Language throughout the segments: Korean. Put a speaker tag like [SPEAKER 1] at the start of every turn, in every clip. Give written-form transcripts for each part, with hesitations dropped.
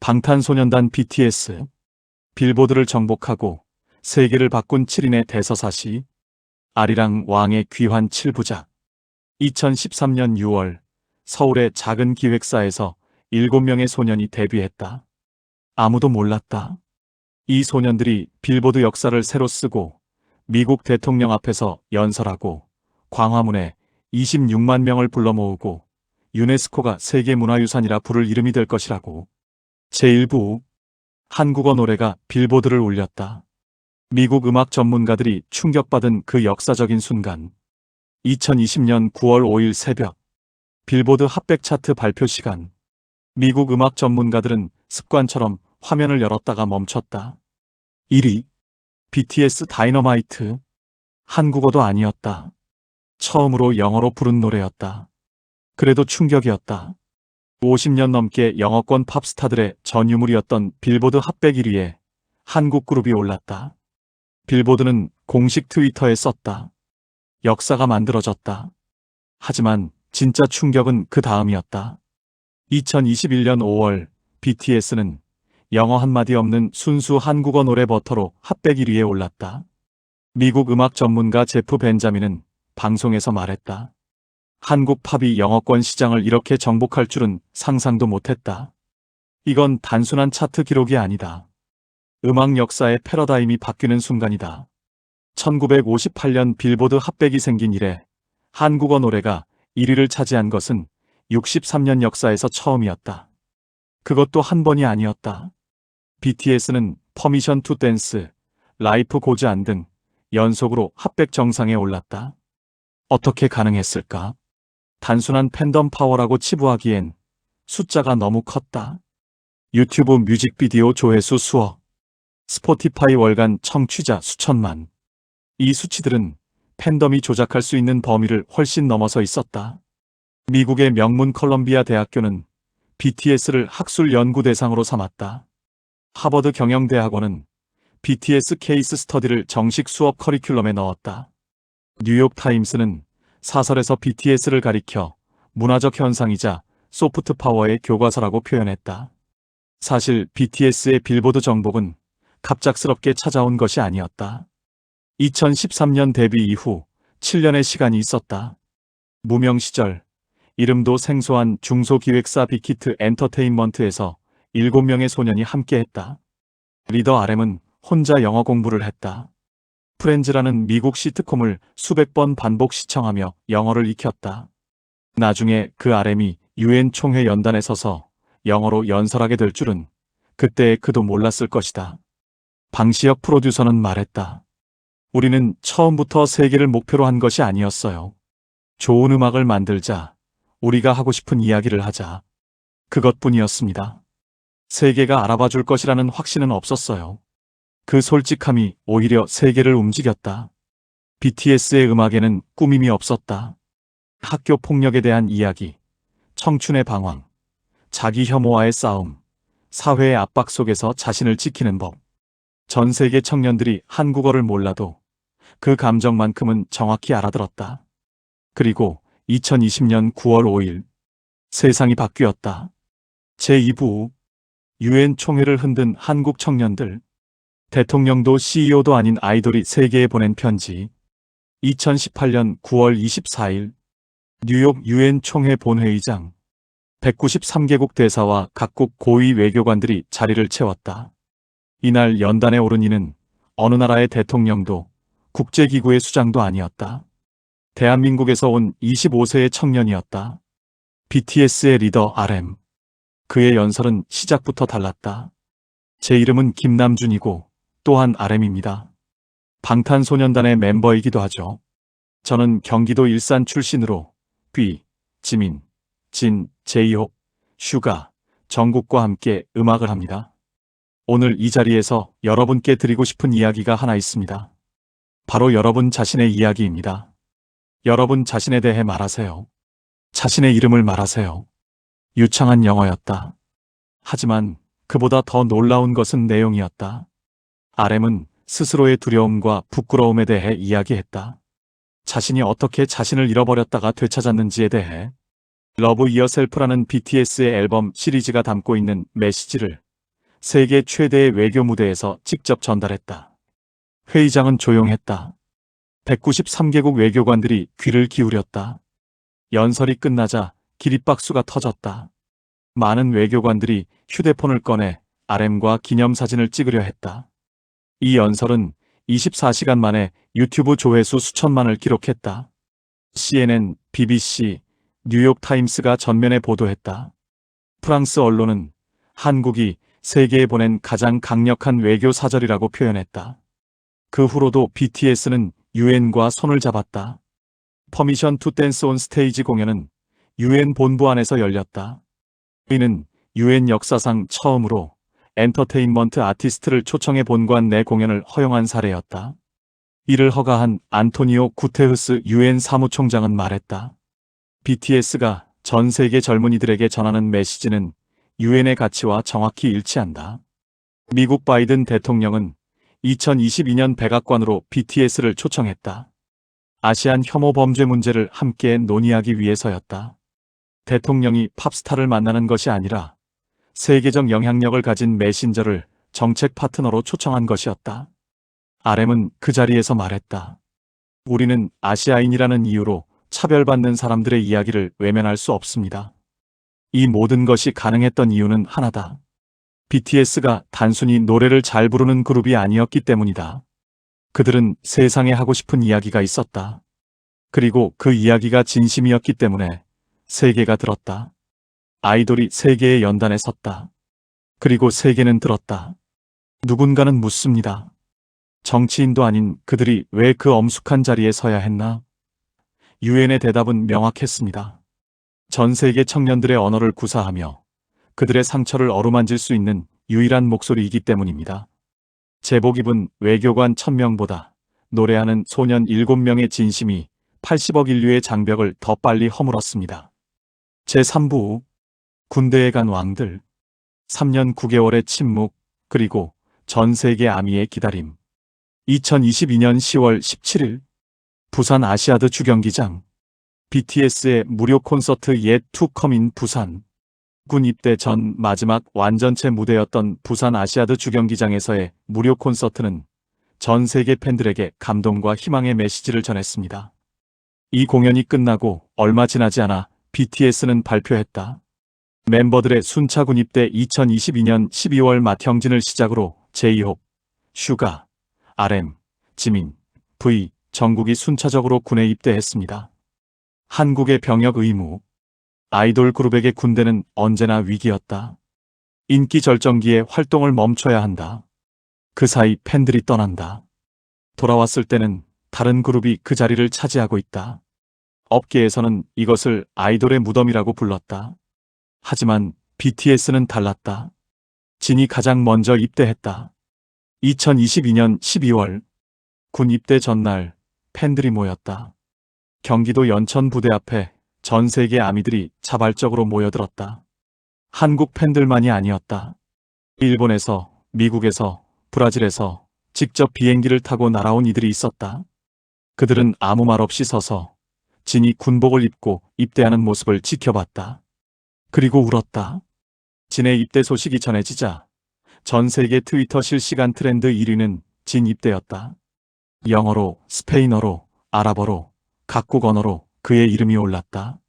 [SPEAKER 1] 방탄소년단 BTS, 빌보드를 정복하고 세계를 바꾼 7인의 대서사시, 아리랑 왕의 귀환 7부작. 2013년 6월 서울의 작은 기획사에서 7명의 소년이 데뷔했다. 아무도 몰랐다. 이 소년들이 빌보드 역사를 새로 쓰고 미국 대통령 앞에서 연설하고 광화문에 26만 명을 불러 모으고 유네스코가 세계문화유산이라 부를 이름이 될 것이라고. 제1부 한국어 노래가 빌보드를 울렸다. 미국 음악 전문가들이 충격받은 그 역사적인 순간. 2020년 9월 5일 새벽 빌보드 핫백 차트 발표 시간. 미국 음악 전문가들은 습관처럼 화면을 열었다가 멈췄다. 1위 BTS 다이너마이트. 한국어도 아니었다. 처음으로 영어로 부른 노래였다. 그래도 충격이었다. 50년 넘게 영어권 팝스타들의 전유물이었던 빌보드 핫백 1위에 한국 그룹이 올랐다. 빌보드는 공식 트위터에 썼다. 역사가 만들어졌다. 하지만 진짜 충격은 그 다음이었다. 2021년 5월 BTS는 영어 한마디 없는 순수 한국어 노래 버터로 핫백 1위에 올랐다. 미국 음악 전문가 제프 벤자민은 방송에서 말했다. 한국 팝이 영어권 시장을 이렇게 정복할 줄은 상상도 못했다. 이건 단순한 차트 기록이 아니다. 음악 역사의 패러다임이 바뀌는 순간이다. 1958년 빌보드 핫백이 생긴 이래 한국어 노래가 1위를 차지한 것은 63년 역사에서 처음이었다. 그것도 한 번이 아니었다. BTS는 퍼미션 투 댄스, 라이프 고즈 안 등 연속으로 핫백 정상에 올랐다. 어떻게 가능했을까? 단순한 팬덤 파워라고 치부하기엔 숫자가 너무 컸다. 유튜브 뮤직비디오 조회수 수억, 스포티파이 월간 청취자 수천만. 이 수치들은 팬덤이 조작할 수 있는 범위를 훨씬 넘어서 있었다. 미국의 명문 컬럼비아 대학교는 BTS를 학술 연구 대상으로 삼았다. 하버드 경영대학원은 BTS 케이스 스터디를 정식 수업 커리큘럼에 넣었다. 뉴욕타임스는 사설에서 BTS를 가리켜 문화적 현상이자 소프트 파워의 교과서라고 표현했다. 사실 BTS의 빌보드 정복은 갑작스럽게 찾아온 것이 아니었다. 2013년 데뷔 이후 7년의 시간이 있었다. 무명 시절 이름도 생소한 중소기획사 빅히트 엔터테인먼트에서 7명의 소년이 함께했다. 리더 RM은 혼자 영어 공부를 했다. 프렌즈라는 미국 시트콤을 수백 번 반복 시청하며 영어를 익혔다. 나중에 그 RM이 UN 총회 연단에 서서 영어로 연설하게 될 줄은 그때의 그도 몰랐을 것이다. 방시혁 프로듀서는 말했다. 우리는 처음부터 세계를 목표로 한 것이 아니었어요. 좋은 음악을 만들자. 우리가 하고 싶은 이야기를 하자. 그것뿐이었습니다. 세계가 알아봐 줄 것이라는 확신은 없었어요. 그 솔직함이 오히려 세계를 움직였다. BTS의 음악에는 꾸밈이 없었다. 학교 폭력에 대한 이야기, 청춘의 방황, 자기 혐오와의 싸움, 사회의 압박 속에서 자신을 지키는 법. 전 세계 청년들이 한국어를 몰라도 그 감정만큼은 정확히 알아들었다. 그리고 2020년 9월 5일 세상이 바뀌었다. 제2부 UN 총회를 흔든 한국 청년들. 대통령도 CEO도 아닌 아이돌이 세계에 보낸 편지. 2018년 9월 24일 뉴욕 UN 총회 본회의장. 193개국 대사와 각국 고위 외교관들이 자리를 채웠다. 이날 연단에 오른 이는 어느 나라의 대통령도 국제기구의 수장도 아니었다. 대한민국에서 온 25세의 청년이었다. BTS의 리더 RM. 그의 연설은 시작부터 달랐다. 제 이름은 김남준이고 또한 RM입니다. 방탄소년단의 멤버이기도 하죠. 저는 경기도 일산 출신으로 뷔, 지민, 진, 제이홉, 슈가, 정국과 함께 음악을 합니다. 오늘 이 자리에서 여러분께 드리고 싶은 이야기가 하나 있습니다. 바로 여러분 자신의 이야기입니다. 여러분 자신에 대해 말하세요. 자신의 이름을 말하세요. 유창한 영어였다. 하지만 그보다 더 놀라운 것은 내용이었다. RM은 스스로의 두려움과 부끄러움에 대해 이야기했다. 자신이 어떻게 자신을 잃어버렸다가 되찾았는지에 대해. 러브 이어셀프라는 BTS의 앨범 시리즈가 담고 있는 메시지를 세계 최대의 외교 무대에서 직접 전달했다. 회의장은 조용했다. 193개국 외교관들이 귀를 기울였다. 연설이 끝나자 기립박수가 터졌다. 많은 외교관들이 휴대폰을 꺼내 RM과 기념사진을 찍으려 했다. 이 연설은 24시간 만에 유튜브 조회수 수천만을 기록했다. CNN, BBC, 뉴욕타임스가 전면에 보도했다. 프랑스 언론은 한국이 세계에 보낸 가장 강력한 외교 사절이라고 표현했다. 그 후로도 BTS는 유엔과 손을 잡았다. 퍼미션 투 댄스 온 스테이지 공연은 유엔 본부 안에서 열렸다. 이는 유엔 역사상 처음으로 엔터테인먼트 아티스트를 초청해 본관 내 공연을 허용한 사례였다. 이를 허가한 안토니오 구테흐스 유엔 사무총장은 말했다. BTS가 전 세계 젊은이들에게 전하는 메시지는 유엔의 가치와 정확히 일치한다. 미국 바이든 대통령은 2022년 백악관으로 BTS를 초청했다. 아시안 혐오 범죄 문제를 함께 논의하기 위해서였다. 대통령이 팝스타를 만나는 것이 아니라 세계적 영향력을 가진 메신저를 정책 파트너로 초청한 것이었다. RM은 그 자리에서 말했다. 우리는 아시아인이라는 이유로 차별받는 사람들의 이야기를 외면할 수 없습니다. 이 모든 것이 가능했던 이유는 하나다. BTS가 단순히 노래를 잘 부르는 그룹이 아니었기 때문이다. 그들은 세상에 하고 싶은 이야기가 있었다. 그리고 그 이야기가 진심이었기 때문에 세계가 들었다. 아이돌이 세계의 연단에 섰다. 그리고 세계는 들었다. 누군가는 묻습니다. 정치인도 아닌 그들이 왜 그 엄숙한 자리에 서야 했나? 유엔의 대답은 명확했습니다. 전 세계 청년들의 언어를 구사하며 그들의 상처를 어루만질 수 있는 유일한 목소리이기 때문입니다. 제복 입은 외교관 1000명보다 노래하는 소년 7명의 진심이 80억 인류의 장벽을 더 빨리 허물었습니다. 제3부 군대에 간 왕들 3년 9개월의 침묵 그리고 전 세계 아미의 기다림 2022년 10월 17일 부산 아시아드 주경기장 BTS의 무료 콘서트 Yet to Come in 부산 군 입대 전 마지막 완전체 무대였던 부산 아시아드 주경기장에서의 무료 콘서트는 전 세계 팬들에게 감동과 희망의 메시지를 전했습니다. 이 공연이 끝나고 얼마 지나지 않아 BTS는 발표했다. 멤버들의 순차 군 입대 2022년 12월 맏형진을 시작으로 제이홉, 슈가, RM, 지민, V, 정국이 순차적으로 군에 입대했습니다. 한국의 병역 의무 아이돌 그룹에게 군대는 언제나 위기였다. 인기 절정기에 활동을 멈춰야 한다. 그 사이 팬들이 떠난다. 돌아왔을 때는 다른 그룹이 그 자리를 차지하고 있다. 업계에서는 이것을 아이돌의 무덤이라고 불렀다. 하지만 BTS는 달랐다. 진이 가장 먼저 입대했다. 2022년 12월 군 입대 전날 팬들이 모였다. 경기도 연천 부대 앞에 전 세계 아미들이 자발적으로 모여들었다. 한국 팬들만이 아니었다. 일본에서, 미국에서, 브라질에서 직접 비행기를 타고 날아온 이들이 있었다. 그들은 아무 말 없이 서서 진이 군복을 입고 입대하는 모습을 지켜봤다. 그리고 울었다. 진의 입대 소식이 전해지자 전 세계 트위터 실시간 트렌드 1위는 진 입대였다. 영어로, 스페인어로, 아랍어로, 각국 언어로 그의 이름이 올랐다.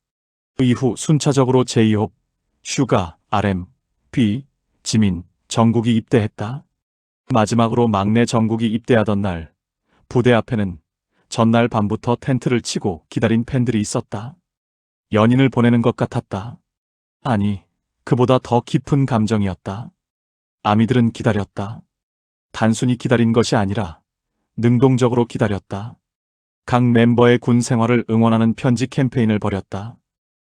[SPEAKER 1] 이후 순차적으로 제이홉, 슈가, RM, B, 지민, 정국이 입대했다. 마지막으로 막내 정국이 입대하던 날 부대 앞에는 전날 밤부터 텐트를 치고 기다린 팬들이 있었다. 연인을 보내는 것 같았다. 아니, 그보다 더 깊은 감정이었다. 아미들은 기다렸다. 단순히 기다린 것이 아니라 능동적으로 기다렸다. 각 멤버의 군 생활을 응원하는 편지 캠페인을 벌였다.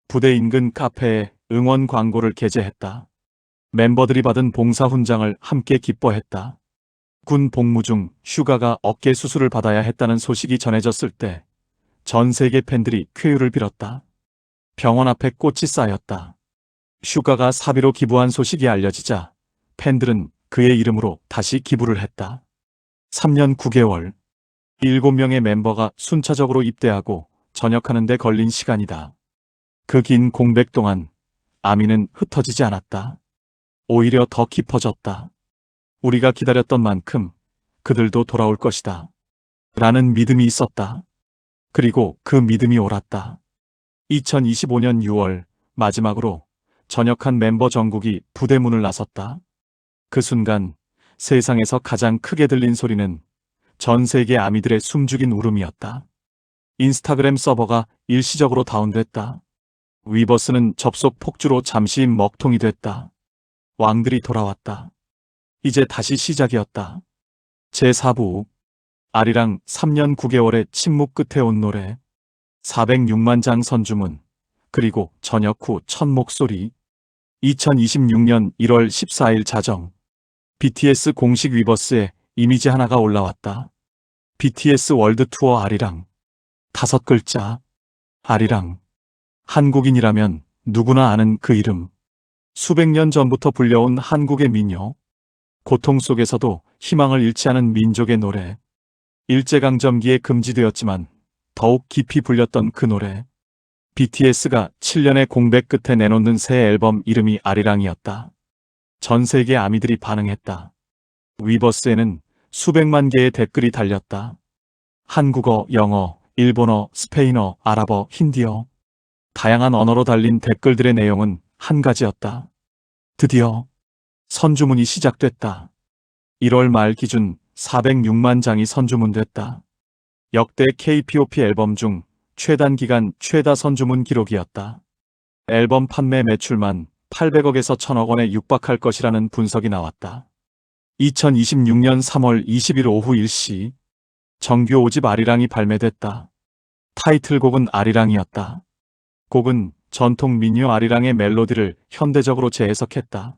[SPEAKER 1] 부대 인근 카페에 응원 광고를 게재했다. 멤버들이 받은 봉사 훈장을 함께 기뻐했다. 군 복무 중 슈가가 어깨 수술을 받아야 했다는 소식이 전해졌을 때 전 세계 팬들이 쾌유를 빌었다. 병원 앞에 꽃이 쌓였다. 슈가가 사비로 기부한 소식이 알려지자 팬들은 그의 이름으로 다시 기부를 했다. 3년 9개월 7명의 멤버가 순차적으로 입대하고 전역하는 데 걸린 시간이다. 그 긴 공백 동안 아미는 흩어지지 않았다. 오히려 더 깊어졌다. 우리가 기다렸던 만큼 그들도 돌아올 것이다. 라는 믿음이 있었다. 그리고 그 믿음이 옳았다. 2025년 6월 마지막으로 전역한 멤버 정국이 부대 문을 나섰다. 그 순간 세상에서 가장 크게 들린 소리는 전 세계 아미들의 숨죽인 울음이었다. 인스타그램 서버가 일시적으로 다운됐다. 위버스는 접속 폭주로 잠시 먹통이 됐다. 왕들이 돌아왔다. 이제 다시 시작이었다. 제4부 아리랑 3년 9개월의 침묵 끝에 온 노래 406만 장 선주문 그리고 전역 후 첫 목소리 2026년 1월 14일 자정 BTS 공식 위버스에 이미지 하나가 올라왔다. BTS 월드 투어 아리랑 5글자 아리랑 한국인이라면 누구나 아는 그 이름 수백 년 전부터 불려온 한국의 민요 고통 속에서도 희망을 잃지 않은 민족의 노래 일제강점기에 금지되었지만 더욱 깊이 불렸던 그 노래 BTS가 7년의 공백 끝에 내놓는 새 앨범 이름이 아리랑이었다. 전 세계 아미들이 반응했다. 위버스에는 수백만 개의 댓글이 달렸다. 한국어, 영어, 일본어, 스페인어, 아랍어, 힌디어 다양한 언어로 달린 댓글들의 내용은 한 가지였다. 드디어 선주문이 시작됐다. 1월 말 기준 406만 장이 선주문됐다. 역대 K-pop 앨범 중 최단기간 최다 선주문 기록이었다. 앨범 판매 매출만 800억에서 1000억 원에 육박할 것이라는 분석이 나왔다. 2026년 3월 20일 오후 1시 정규 5집 아리랑이 발매됐다. 타이틀곡은 아리랑이었다. 곡은 전통 민요 아리랑의 멜로디를 현대적으로 재해석했다.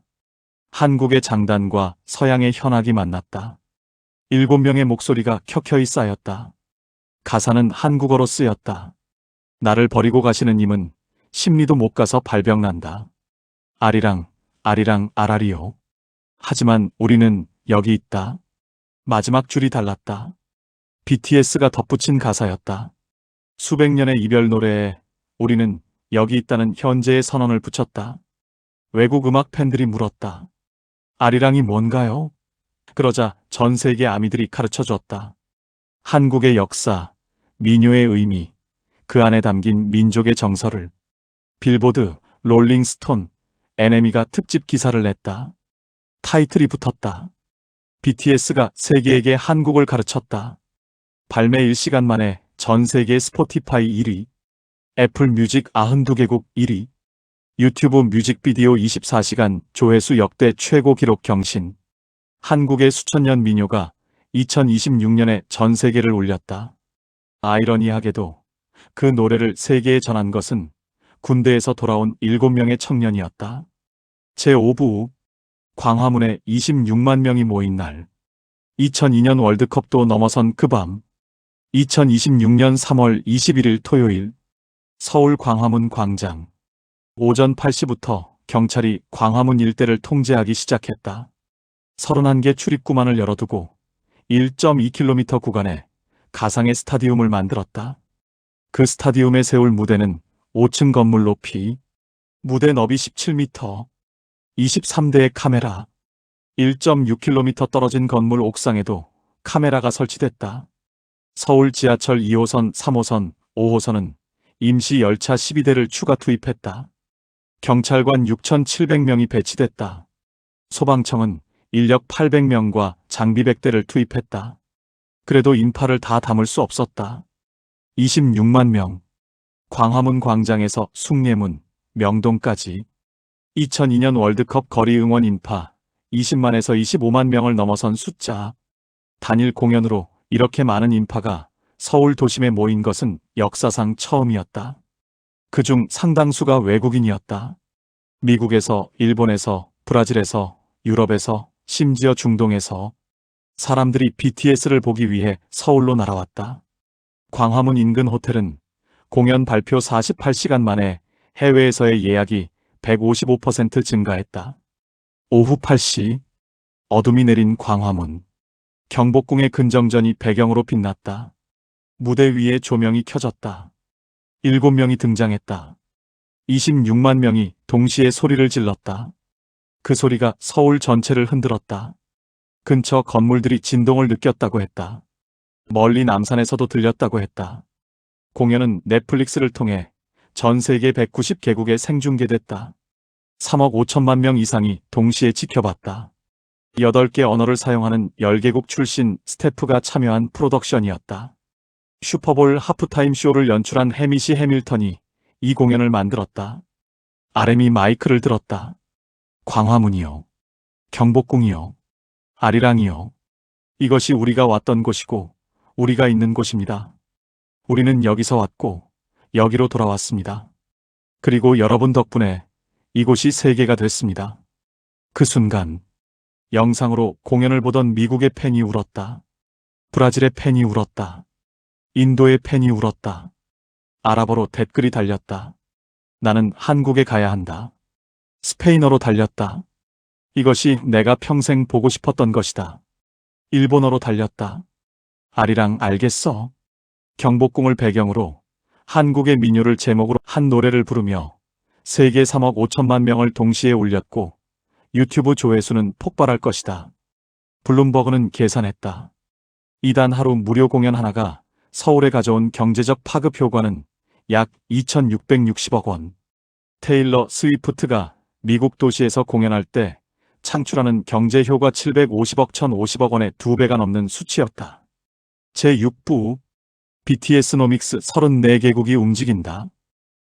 [SPEAKER 1] 한국의 장단과 서양의 현악이 만났다. 7명의 목소리가 켜켜이 쌓였다. 가사는 한국어로 쓰였다. 나를 버리고 가시는 님은 심리도 못 가서 발병난다. 아리랑, 아리랑, 아라리요. 하지만 우리는 여기 있다. 마지막 줄이 달랐다. BTS가 덧붙인 가사였다. 수백 년의 이별 노래에 우리는 여기 있다는 현재의 선언을 붙였다. 외국 음악 팬들이 물었다. 아리랑이 뭔가요? 그러자 전 세계 아미들이 가르쳐 줬다. 한국의 역사, 민요의 의미, 그 안에 담긴 민족의 정서를 빌보드, 롤링스톤, NME가 특집 기사를 냈다. 타이틀이 붙었다. BTS가 세계에게 한국을 가르쳤다. 발매 1시간 만에 전 세계 스포티파이 1위, 애플 뮤직 92개국 1위, 유튜브 뮤직비디오 24시간 조회수 역대 최고 기록 경신. 한국의 수천 년 민요가 2026년에 전 세계를 울렸다. 아이러니하게도 그 노래를 세계에 전한 것은 군대에서 돌아온 7명의 청년이었다. 제5부 광화문에 26만 명이 모인 날 2002년 월드컵도 넘어선 그 밤 2026년 3월 21일 토요일 서울 광화문 광장 오전 8시부터 경찰이 광화문 일대를 통제하기 시작했다. 31개 출입구만을 열어두고 1.2km 구간에 가상의 스타디움을 만들었다. 그 스타디움에 세울 무대는 5층 건물 높이, 무대 너비 17m, 23대의 카메라, 1.6km 떨어진 건물 옥상에도 카메라가 설치됐다. 서울 지하철 2호선, 3호선, 5호선은 임시 열차 12대를 추가 투입했다. 경찰관 6,700명이 배치됐다. 소방청은 인력 800명과 장비 100대를 투입했다. 그래도 인파를 다 담을 수 없었다. 26만 명. 광화문 광장에서 숭례문, 명동까지 2002년 월드컵 거리 응원 인파 20만에서 25만 명을 넘어선 숫자. 단일 공연으로 이렇게 많은 인파가 서울 도심에 모인 것은 역사상 처음이었다. 그중 상당수가 외국인이었다. 미국에서, 일본에서, 브라질에서, 유럽에서, 심지어 중동에서 사람들이 BTS를 보기 위해 서울로 날아왔다. 광화문 인근 호텔은 공연 발표 48시간 만에 해외에서의 예약이 155% 증가했다. 오후 8시 어둠이 내린 광화문. 경복궁의 근정전이 배경으로 빛났다. 무대 위에 조명이 켜졌다. 7명이 등장했다. 26만 명이 동시에 소리를 질렀다. 그 소리가 서울 전체를 흔들었다. 근처 건물들이 진동을 느꼈다고 했다. 멀리 남산에서도 들렸다고 했다. 공연은 넷플릭스를 통해 전 세계 190개국에 생중계됐다. 3억 5천만 명 이상이 동시에 지켜봤다. 8개 언어를 사용하는 10개국 출신 스태프가 참여한 프로덕션이었다. 슈퍼볼 하프타임 쇼를 연출한 해미시 해밀턴이 이 공연을 만들었다. RM이 마이크를 들었다. 광화문이요. 경복궁이요. 아리랑이요. 이것이 우리가 왔던 곳이고 우리가 있는 곳입니다. 우리는 여기서 왔고 여기로 돌아왔습니다. 그리고 여러분 덕분에 이곳이 세계가 됐습니다. 그 순간 영상으로 공연을 보던 미국의 팬이 울었다. 브라질의 팬이 울었다. 인도의 팬이 울었다. 아랍어로 댓글이 달렸다. 나는 한국에 가야 한다. 스페인어로 달렸다. 이것이 내가 평생 보고 싶었던 것이다. 일본어로 달렸다. 아리랑 알겠어? 경복궁을 배경으로 한국의 민요를 제목으로 한 노래를 부르며 세계 3억 5천만 명을 동시에 울렸고 유튜브 조회수는 폭발할 것이다. 블룸버그는 계산했다. 이단 하루 무료 공연 하나가 서울에 가져온 경제적 파급 효과는 약 2,660억 원. 테일러 스위프트가 미국 도시에서 공연할 때 창출하는 경제 효과 750억 1,050억 원의 2배가 넘는 수치였다. 제6부 BTS노믹스 34개국이 움직인다.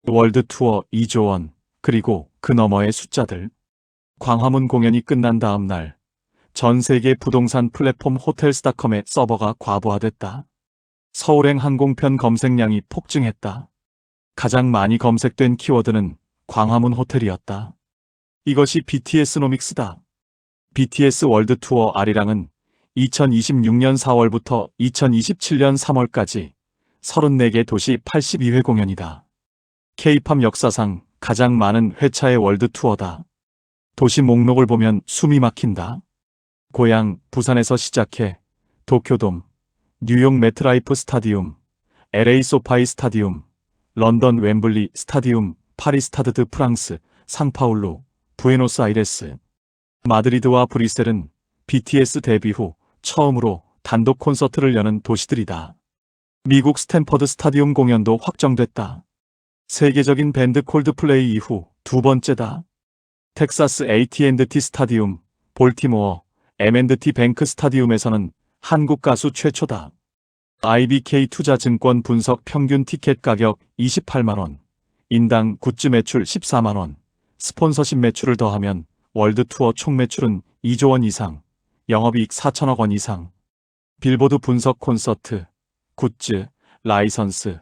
[SPEAKER 1] 월드 투어 2조 원, 그리고 그 너머의 숫자들. 광화문 공연이 끝난 다음 날, 전 세계 부동산 플랫폼 호텔스닷컴의 서버가 과부하됐다. 서울행 항공편 검색량이 폭증했다. 가장 많이 검색된 키워드는 광화문 호텔이었다. 이것이 BTS노믹스다. BTS 월드 투어 아리랑은 2026년 4월부터 2027년 3월까지 34개 도시 82회 공연이다. K-팝 역사상 가장 많은 회차의 월드 투어다. 도시 목록을 보면 숨이 막힌다. 고향 부산에서 시작해 도쿄돔, 뉴욕 매트라이프 스타디움, LA 소파이 스타디움, 런던 웸블리 스타디움, 파리 스타드 드 프랑스, 상파울루, 부에노스아이레스, 마드리드와 브뤼셀은 BTS 데뷔 후 처음으로 단독 콘서트를 여는 도시들이다. 미국 스탠퍼드 스타디움 공연도 확정됐다. 세계적인 밴드 콜드플레이 이후 두 번째다. 텍사스 AT&T 스타디움, 볼티모어 M&T 뱅크 스타디움에서는 한국 가수 최초다. IBK 투자증권 분석 평균 티켓 가격 28만원, 인당 굿즈 매출 14만원, 스폰서십 매출을 더하면 월드 투어 총 매출은 2조 원 이상, 영업이익 4천억 원 이상. 빌보드 분석 콘서트, 굿즈, 라이선스,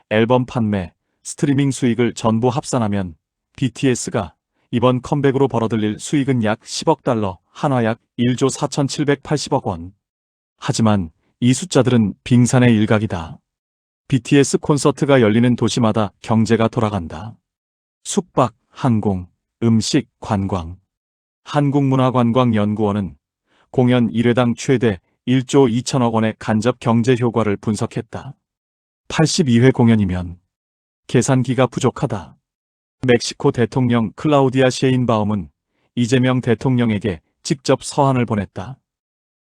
[SPEAKER 1] 앨범 판매, 스트리밍 수익을 전부 합산하면 BTS가 이번 컴백으로 벌어들일 수익은 약 10억 달러, 한화 약 1조 4,780억 원. 하지만 이 숫자들은 빙산의 일각이다. BTS 콘서트가 열리는 도시마다 경제가 돌아간다. 숙박, 항공, 음식, 관광. 한국문화관광연구원은 공연 1회당 최대 1조 2천억 원의 간접 경제 효과를 분석했다. 82회 공연이면 계산기가 부족하다. 멕시코 대통령 클라우디아 셰인바움은 이재명 대통령에게 직접 서한을 보냈다.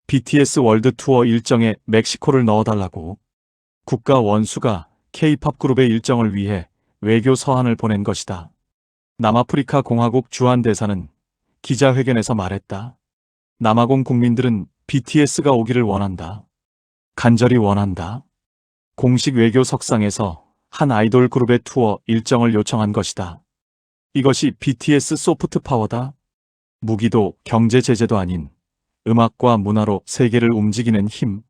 [SPEAKER 1] BTS 월드 투어 일정에 멕시코를 넣어달라고. 국가 원수가 K-팝 그룹의 일정을 위해 외교 서한을 보낸 것이다. 남아프리카 공화국 주한 대사는 기자회견에서 말했다. 남아공 국민들은 BTS가 오기를 원한다. 간절히 원한다. 공식 외교 석상에서 한 아이돌 그룹의 투어 일정을 요청한 것이다. 이것이 BTS 소프트 파워다. 무기도 경제 제재도 아닌 음악과 문화로 세계를 움직이는 힘.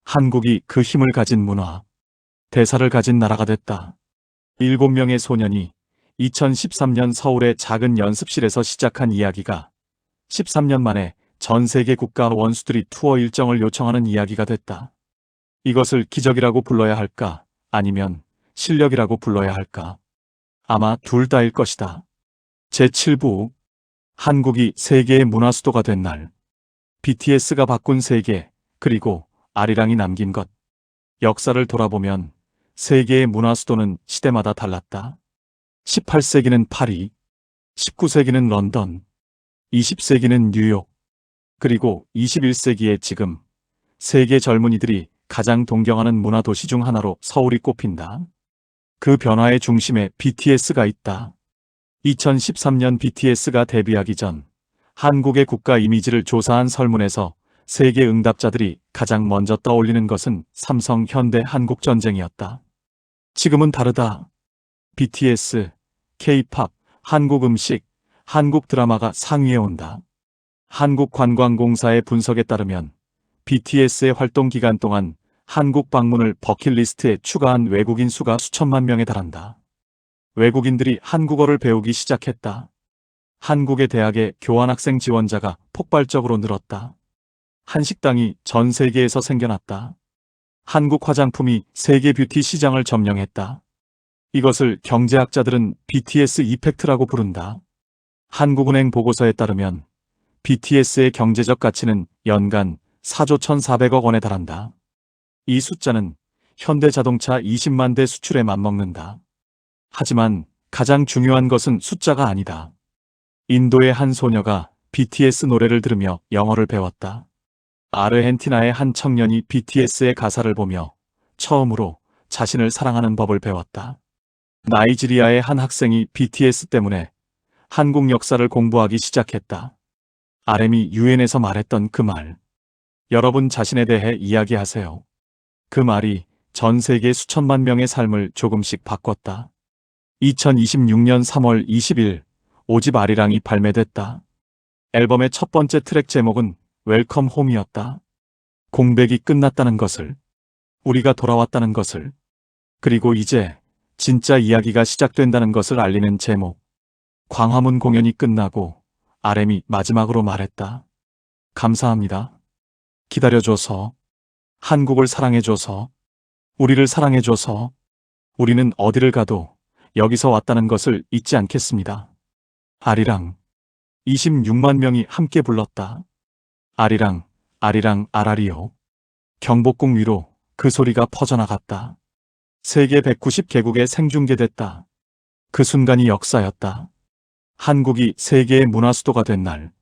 [SPEAKER 1] 한국이 그 힘을 가진 문화, 대사를 가진 나라가 됐다. 7명의 소년이 2013년 서울의 작은 연습실에서 시작한 이야기가 13년 만에 전 세계 국가 원수들이 투어 일정을 요청하는 이야기가 됐다. 이것을 기적이라고 불러야 할까? 아니면 실력이라고 불러야 할까? 아마 둘 다일 것이다. 제7부 한국이 세계의 문화 수도가 된 날. BTS가 바꾼 세계, 그리고 아리랑이 남긴 것. 역사를 돌아보면 세계의 문화 수도는 시대마다 달랐다. 18세기는 파리, 19세기는 런던, 20세기는 뉴욕, 그리고 21세기의 지금 세계 젊은이들이 가장 동경하는 문화 도시 중 하나로 서울이 꼽힌다. 그 변화의 중심에 BTS가 있다. 2013년 BTS가 데뷔하기 전 한국의 국가 이미지를 조사한 설문에서 세계 응답자들이 가장 먼저 떠올리는 것은 삼성, 현대, 한국 전쟁이었다. 지금은 다르다. BTS, K-팝, 한국 음식, 한국 드라마가 상위에 온다. 한국관광공사의 분석에 따르면 BTS의 활동 기간 동안 한국 방문을 버킷리스트에 추가한 외국인 수가 수천만 명에 달한다. 외국인들이 한국어를 배우기 시작했다. 한국의 대학의 교환학생 지원자가 폭발적으로 늘었다. 한식당이 전 세계에서 생겨났다. 한국 화장품이 세계 뷰티 시장을 점령했다. 이것을 경제학자들은 BTS 이펙트라고 부른다. 한국은행 보고서에 따르면 BTS의 경제적 가치는 연간 4조 1,400억 원에 달한다. 이 숫자는 현대자동차 20만 대 수출에 맞먹는다. 하지만 가장 중요한 것은 숫자가 아니다. 인도의 한 소녀가 BTS 노래를 들으며 영어를 배웠다. 아르헨티나의 한 청년이 BTS의 가사를 보며 처음으로 자신을 사랑하는 법을 배웠다. 나이지리아의 한 학생이 BTS 때문에 한국 역사를 공부하기 시작했다. RM이 유엔에서 말했던 그 말. 여러분 자신에 대해 이야기하세요. 그 말이 전 세계 수천만 명의 삶을 조금씩 바꿨다. 2026년 3월 20일 5집 아리랑이 발매됐다. 앨범의 첫 번째 트랙 제목은 웰컴 홈이었다. 공백이 끝났다는 것을, 우리가 돌아왔다는 것을, 그리고 이제 진짜 이야기가 시작된다는 것을 알리는 제목. 광화문 공연이 끝나고 RM이 마지막으로 말했다. 감사합니다. 기다려줘서, 한국을 사랑해줘서, 우리를 사랑해줘서, 우리는 어디를 가도 여기서 왔다는 것을 잊지 않겠습니다. 아리랑. 26만 명이 함께 불렀다. 아리랑, 아리랑, 아라리요. 경복궁 위로 그 소리가 퍼져나갔다. 세계 190개국에 생중계됐다. 그 순간이 역사였다. 한국이 세계의 문화수도가 된 날.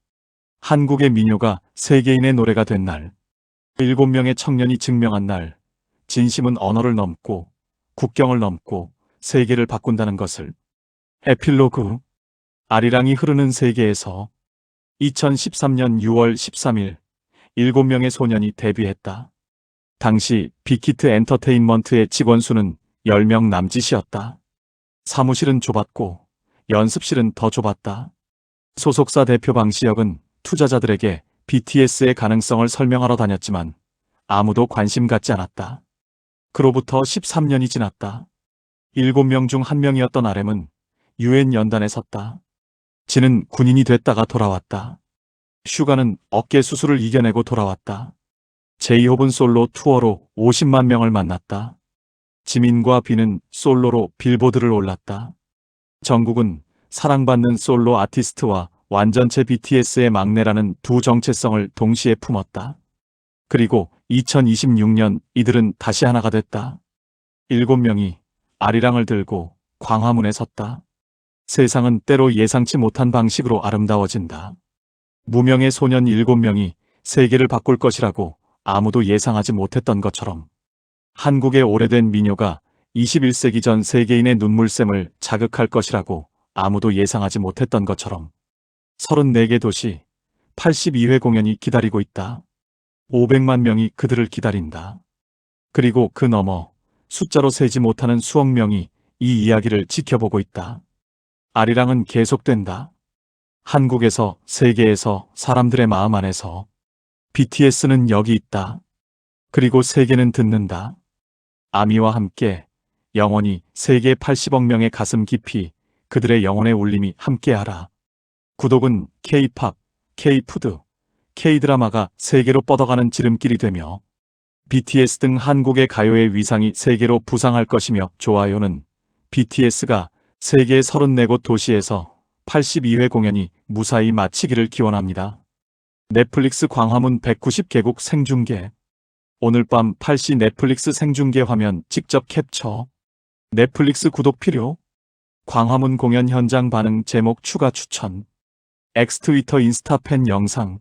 [SPEAKER 1] 한국의 민요가 세계인의 노래가 된 날. 7명의 청년이 증명한 날. 진심은 언어를 넘고 국경을 넘고 세계를 바꾼다는 것을. 에필로그. 아리랑이 흐르는 세계에서 2013년 6월 13일 7명의 소년이 데뷔했다. 당시 빅히트 엔터테인먼트의 직원 수는 10명 남짓이었다. 사무실은 좁았고 연습실은 더 좁았다. 소속사 대표 방시혁은 투자자들에게 BTS의 가능성을 설명하러 다녔지만 아무도 관심 갖지 않았다. 그로부터 13년이 지났다. 7명 중 1명이었던 RM은 유엔 연단에 섰다. 지는 군인이 됐다가 돌아왔다. 슈가는 어깨 수술을 이겨내고 돌아왔다. 제이홉은 솔로 투어로 50만 명을 만났다. 지민과 비는 솔로로 빌보드를 올랐다. 정국은 사랑받는 솔로 아티스트와 완전체 BTS의 막내라는 두 정체성을 동시에 품었다. 그리고 2026년 이들은 다시 하나가 됐다. 7명이 아리랑을 들고 광화문에 섰다. 세상은 때로 예상치 못한 방식으로 아름다워진다. 무명의 소년 7명이 세계를 바꿀 것이라고 아무도 예상하지 못했던 것처럼 한국의 오래된 민요가 21세기 전 세계인의 눈물샘을 자극할 것이라고 아무도 예상하지 못했던 것처럼 34개 도시 82회 공연이 기다리고 있다. 500만 명이 그들을 기다린다. 그리고 그 너머 숫자로 세지 못하는 수억 명이 이 이야기를 지켜보고 있다. 아리랑은 계속된다. 한국에서, 세계에서, 사람들의 마음 안에서. BTS는 여기 있다. 그리고 세계는 듣는다. 아미와 함께 영원히 세계 80억 명의 가슴 깊이 그들의 영혼의 울림이 함께하라. 구독은 K-팝, K-푸드, K-드라마가 세계로 뻗어가는 지름길이 되며 BTS 등 한국의 가요의 위상이 세계로 부상할 것이며 좋아요는 BTS가 세계 34곳 도시에서 82회 공연이 무사히 마치기를 기원합니다. 넷플릭스 광화문 190개국 생중계. 오늘 밤 8시 넷플릭스 생중계 화면 직접 캡처. 넷플릭스 구독 필요? 광화문 공연 현장 반응 제목 추가 추천. X 트위터 인스타 팬 영상,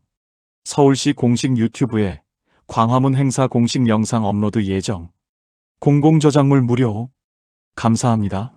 [SPEAKER 1] 서울시 공식 유튜브에 광화문 행사 공식 영상 업로드 예정. 공공저작물 무료. 감사합니다.